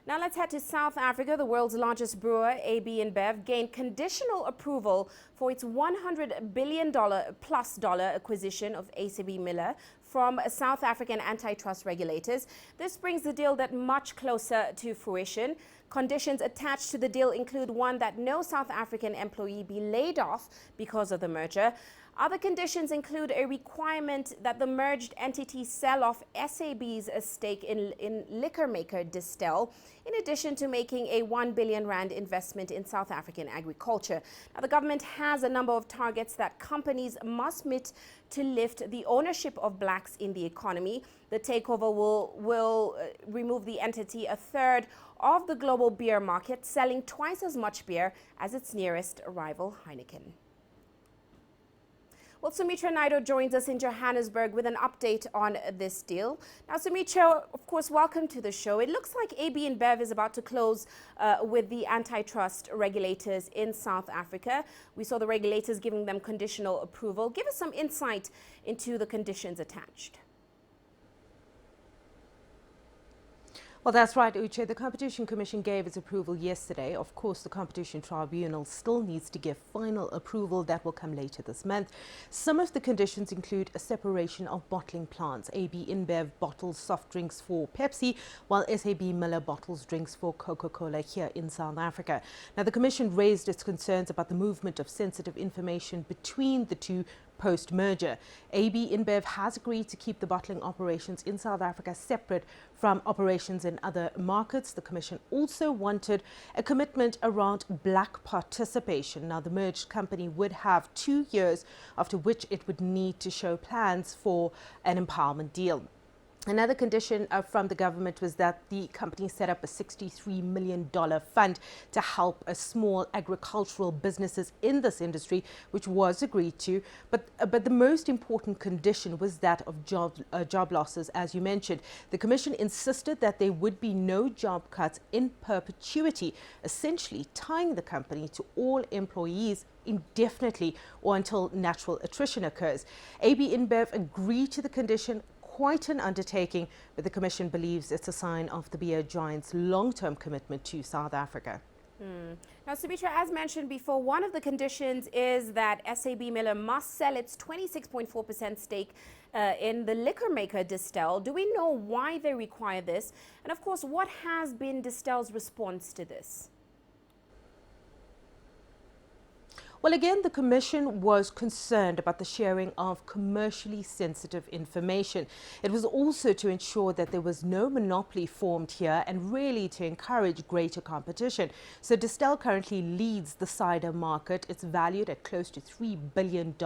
Now let's head to South Africa. The world's largest brewer, AB InBev, gained conditional approval for its $100 billion plus acquisition of SABMiller from South African antitrust regulators. This brings the deal that much closer to fruition. Conditions attached to the deal include one that no South African employee be laid off because of the merger. Other conditions include a requirement that the merged entity sell off SAB's stake in liquor maker Distell, in addition to making a 1 billion rand investment in South African agriculture. Now, the government has a number of targets that companies must meet to lift the ownership of blacks in the economy. The takeover will remove the entity a third of the global beer market, selling twice as much beer as its nearest rival, Heineken. Well, Sumitra Naidu joins us in Johannesburg with an update on this deal. Now, Sumitra, of course, welcome to the show. It looks like AB InBev is about to close with the antitrust regulators in South Africa. We saw the regulators giving them conditional approval. Give us some insight into the conditions attached. Well, that's right, Uche. The Competition Commission gave its approval yesterday. Of course, the Competition Tribunal still needs to give final approval. That will come later this month. Some of the conditions include a separation of bottling plants. AB InBev bottles soft drinks for Pepsi, while SABMiller bottles drinks for Coca-Cola here in South Africa. Now, the Commission raised its concerns about the movement of sensitive information between the two post-merger. AB InBev has agreed to keep the bottling operations in South Africa separate from operations in other markets. The Commission also wanted a commitment around black participation. Now, the merged company would have 2 years, after which it would need to show plans for an empowerment deal. Another condition from the government was that the company set up a $63 million fund to help small agricultural businesses in this industry, which was agreed to. But the most important condition was that of job losses, as you mentioned. The Commission insisted that there would be no job cuts in perpetuity, essentially tying the company to all employees indefinitely or until natural attrition occurs. AB InBev agreed to the condition. Quite an undertaking, but the Commission believes it's a sign of the beer giant's long-term commitment to South Africa. Now, Sumitra, as mentioned before, one of the conditions is that SABMiller must sell its 26.4% stake in the liquor maker Distell. Do we know why they require this? And of course, what has been Distell's response to this? Well, again, the Commission was concerned about the sharing of commercially sensitive information. It was also to ensure that there was no monopoly formed here and really to encourage greater competition. So Distell currently leads the cider market. It's valued at close to $3 billion.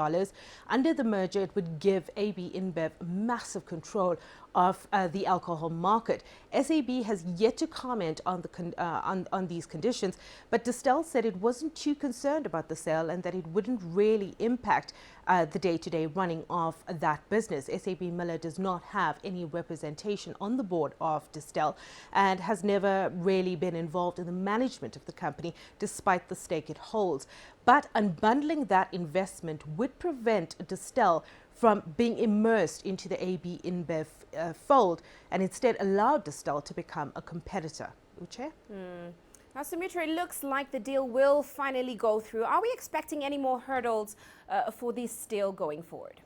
Under the merger, it would give AB InBev massive control of the alcohol market. SAB has yet to comment on these conditions, but Distell said it wasn't too concerned about the sale and that it wouldn't really impact the day-to-day running of that business. SABMiller does not have any representation on the board of Distell and has never really been involved in the management of the company, despite the stake it holds. But unbundling that investment would prevent Distell from being immersed into the AB InBev fold and instead allow Distell to become a competitor. Uche? Now, Sumitra, it looks like the deal will finally go through. Are we expecting any more hurdles for this deal going forward?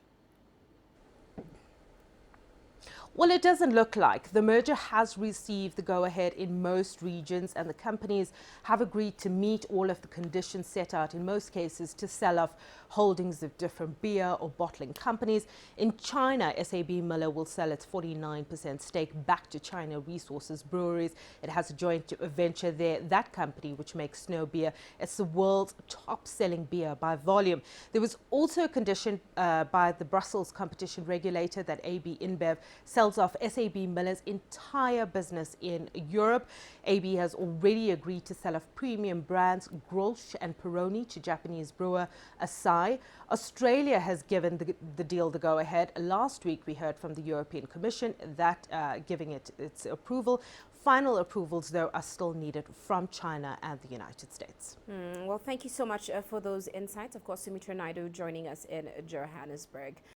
Well, it doesn't look like. The merger has received the go-ahead in most regions, and the companies have agreed to meet all of the conditions set out in most cases to sell off holdings of different beer or bottling companies. In China, SABMiller will sell its 49% stake back to China Resources Breweries. It has a joint venture there. That company, which makes snow beer, it's the world's top-selling beer by volume. There was also a condition by the Brussels competition regulator that AB InBev sells off SABMiller's entire business in Europe. AB has already agreed to sell off premium brands Grolsch and Peroni to Japanese brewer Asahi. Australia has given the deal the go-ahead. Last week we heard from the European Commission that giving it its approval. Final approvals, though, are still needed from China and the United States. Well, thank you so much for those insights. Of course, Sumitra Naidu joining us in Johannesburg.